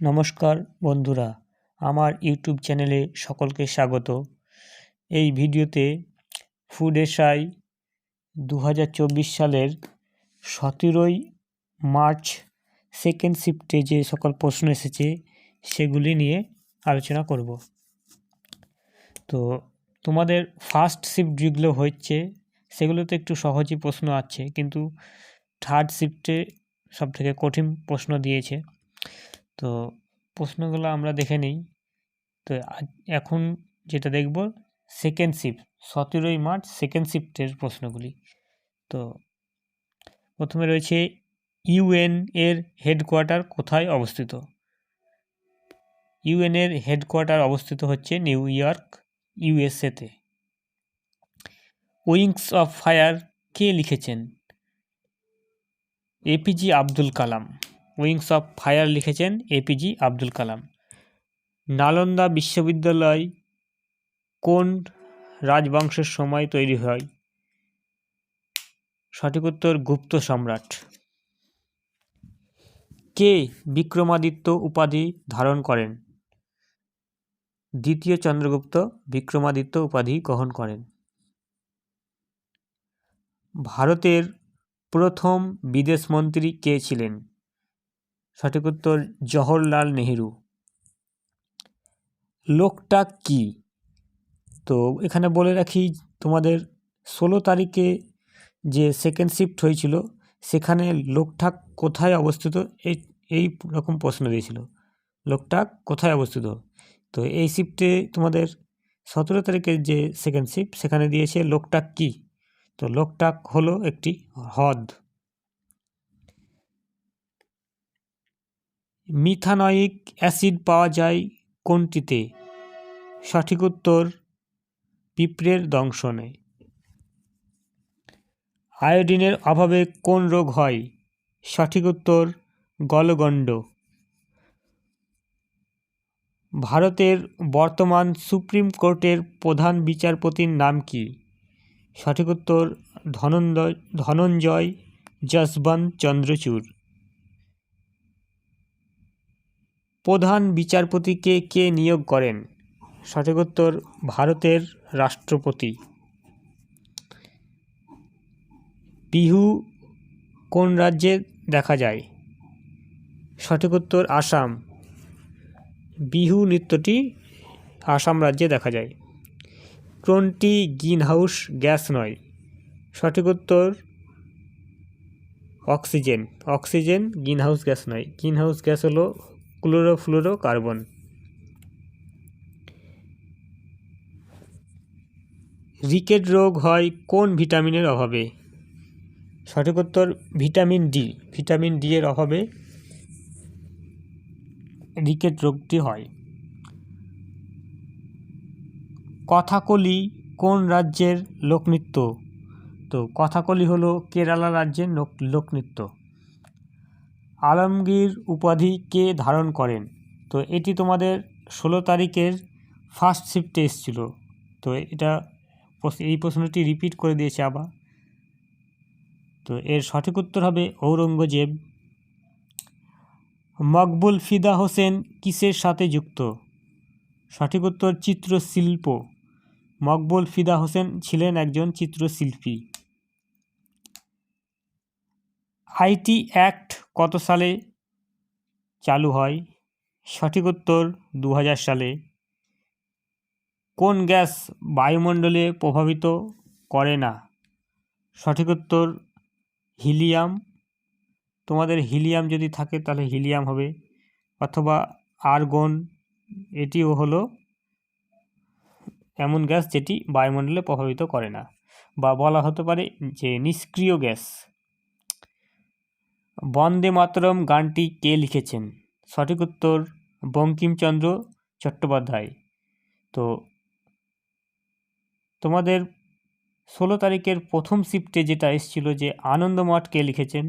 নমস্কার বন্ধুরা, আমার ইউটিউব চ্যানেলে সকলকে স্বাগত। এই ভিডিওতে ফুড এসআই 2024 সালের 17ই মার্চ সেকেন্ড শিফটে যে সকল প্রশ্ন এসেছে সেগুলি নিয়ে আলোচনা করব। তো তোমাদের ফার্স্ট শিফট যেগুলো হচ্ছে সেগুলোতে একটু সহজই প্রশ্ন আছে, কিন্তু থার্ড শিফটে সবথেকে কঠিন প্রশ্ন দিয়েছে। তো প্রশ্নগুলো আমরা দেখে নিই। তো এখন যেটা দেখব সেকেন্ড শিফট 17ই মার্চ সেকেন্ড শিফটের প্রশ্নগুলি। তো প্রথমে রয়েছে ইউএন এর হেডকোয়ার্টার কোথায় অবস্থিত? ইউএন এর হেডকোয়ার্টার অবস্থিত হচ্ছে নিউ ইয়র্ক, ইউএসএতে। উইংস অফ ফায়ার কে লিখেছেন? APJ Abdul Kalam. Wings of Fire লিখেছেন এপিজে আব্দুল কালাম। নালন্দা বিশ্ববিদ্যালয় কোন রাজবংশের সময় তৈরি হয়? সঠিক উত্তর গুপ্ত সম্রাট। কে বিক্রমাদিত্য উপাধি ধারণ করেন? দ্বিতীয় চন্দ্রগুপ্ত বিক্রমাদিত্য উপাধি গ্রহণ করেন। ভারতের প্রথম বিদেশমন্ত্রী কে ছিলেন? সঠিক উত্তর জওহরলাল নেহেরু। লোকটাক কি? তো এখানে বলে রাখি, তোমাদের 16 তারিখে যে সেকেন্ড শিফট হয়েছিল সেখানে লোকটাক কোথায় অবস্থিত এই রকম প্রশ্ন দিয়েছিল। লোকটাক কোথায় অবস্থিত? তো এই শিফটে তোমাদের 17 তারিখের যে সেকেন্ড শিফট সেখানে দিয়েছে লোকটাক কি। তো লোকটাক হলো একটি হ্রদ। মিথানয়িক অ্যাসিড পাওয়া যায় কোনটিতে? সঠিক উত্তর পিঁপড়ের দংশনে। আয়োডিনের অভাবে কোন রোগ হয়? সঠিক উত্তর গলগণ্ড। ভারতের বর্তমান সুপ্রিম কোর্টের প্রধান বিচারপতির নাম কি? সঠিক উত্তর ধনঞ্জয় যশবন্ত চন্দ্রচূড়। প্রধান বিচারপতিকে কে নিয়োগ করেন? সঠিক উত্তর ভারতের রাষ্ট্রপতি। বিহু কোন রাজ্যে দেখা যায়? সঠিক উত্তর আসাম। বিহু নৃত্যটি আসাম রাজ্যে দেখা যায়। কোনটি গ্রিনহাউস গ্যাস নয়? সঠিক উত্তর অক্সিজেন। অক্সিজেন গ্রিনহাউস গ্যাস নয়। গ্রিনহাউস গ্যাস হলো ক্লোরোফ্লোরোকার্বন। রিকেট রোগ হয় কোন ভিটামিনের অভাবে? সঠিক উত্তর ভিটামিন ডি। ভিটামিন ডি এর অভাবে রিকেট রোগটি হয়। কথাকলি কোন রাজ্যের লোকনৃত্য? তো কথাকলি হলো কেরালা রাজ্যের লোকনৃত্য। আলমগীর উপাধি কে ধারণ করেন? তো এটি তোমাদের 16 তারিখের ফার্স্ট শিফটে এসেছিল। তো এই প্রশ্নটি রিপিট করে দিয়েছে আবার। তো এর সঠিক উত্তর হবে ঔরঙ্গজেব। মকবুল ফিদা হোসেন কিসের সাথে যুক্ত? সঠিক উত্তর চিত্রশিল্প। মকবুল ফিদা হোসেন ছিলেন একজন চিত্রশিল্পী। আইটি অ্যাক্ট কত সালে চালু হয়? সঠিক উত্তর 2000 সালে। কোন গ্যাস বায়ুমণ্ডলে প্রভাবিত করে না? সঠিক উত্তর হিলিয়াম। তোমাদের হিলিয়াম যদি থাকে তাহলে হিলিয়াম হবে, অথবা আর্গন। এটিও হলো এমন গ্যাস যেটি বায়ুমণ্ডলে প্রভাবিত করে না, বা বলা হতে পারে যে নিষ্ক্রিয় গ্যাস। বন্দে মাতরম গানটি কে লিখেছেন? সঠিক উত্তর বঙ্কিমচন্দ্র চট্টোপাধ্যায়। তো তোমাদের 16 তারিখের প্রথম শিফটে যেটা এসেছিল যে আনন্দমঠ কে লিখেছেন,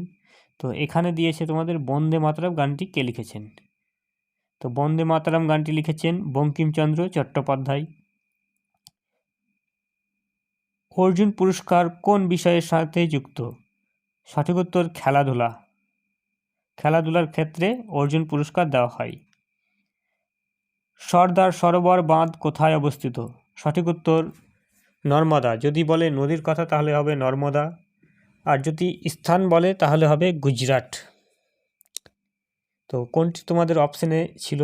তো এখানে দিয়েছে তোমাদের বন্দে মাতরম গানটি কে লিখেছেন। তো বন্দে মাতরম গানটি লিখেছেন বঙ্কিমচন্দ্র চট্টোপাধ্যায়। অর্জুন পুরস্কার কোন বিষয়ের সাথে যুক্ত? সঠিক উত্তর খেলাধুলা। খেলাধুলার ক্ষেত্রে অর্জুন পুরস্কার দেওয়া হয়। সর্দার সরোবর বাঁধ কোথায় অবস্থিত? সঠিক উত্তর নর্মদা। যদি বলে নদীর কথা তাহলে হবে নর্মদা, আর যদি স্থান বলে তাহলে হবে গুজরাট। তো কোনটি তোমাদের অপশানে ছিল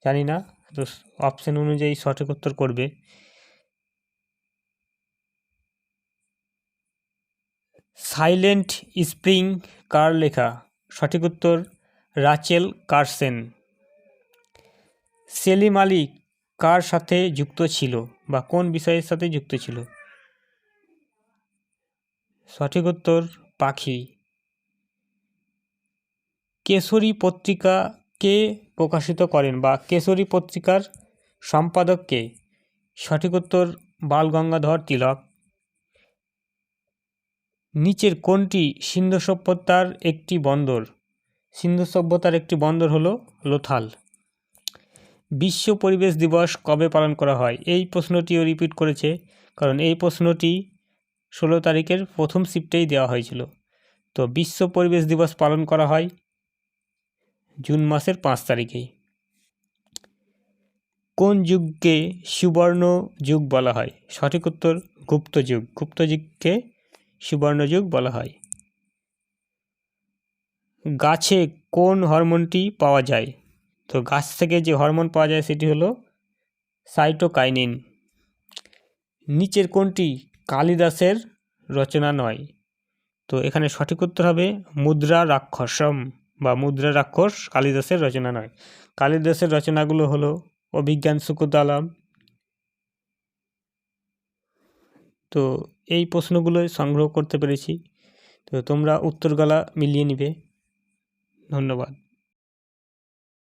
জানি না, তো অপশান অনুযায়ী সঠিক উত্তর করবে। সাইলেন্ট স্প্রিং কার লেখা? সঠিক উত্তর রাচেল কারসেন। সেলিম আলী কার সাথে যুক্ত ছিল বা কোন বিষয়ের সাথে যুক্ত ছিল? সঠিক উত্তর পাখি। কেশরী পত্রিকা কে প্রকাশিত করেন বা কেশরী পত্রিকার সম্পাদক কে? সঠিক উত্তর বালগঙ্গাধর তিলক। নিচের কোনটি সিন্ধু সভ্যতার একটি বন্দর? সিন্ধু সভ্যতার একটি বন্দর হলো লোথাল। বিশ্ব পরিবেশ দিবস কবে পালন করা হয়? এই প্রশ্নটিও রিপিট করেছে, কারণ এই প্রশ্নটি 16 তারিখের প্রথম শিফটেই দেওয়া হয়েছিল। তো বিশ্ব পরিবেশ দিবস পালন করা হয় জুন মাসের 5 তারিখেই। কোন যুগকে সুবর্ণ যুগ বলা হয়? সঠিক উত্তর গুপ্ত যুগ। গুপ্ত যুগকে সুবর্ণ যুগ বলা হয়। গাছে কোন হরমোনটি পাওয়া যায়? তো গাছ থেকে যে হরমোন পাওয়া যায় সেটি হলো সাইটোকাইনিন। নিচের কোনটি কালিদাসের রচনা নয়? তো এখানে সঠিক উত্তর হবে মুদ্রা রাক্ষসম বা মুদ্রা রাক্ষস কালিদাসের রচনা নয়। কালিদাসের রচনাগুলো হলো অভিজ্ঞান শুকুতালম। তো এই প্রশ্নগুলো সংগ্রহ করতে পেরেছি, তো তোমরা উত্তরগুলো মিলিয়ে নিবে। ধন্যবাদ।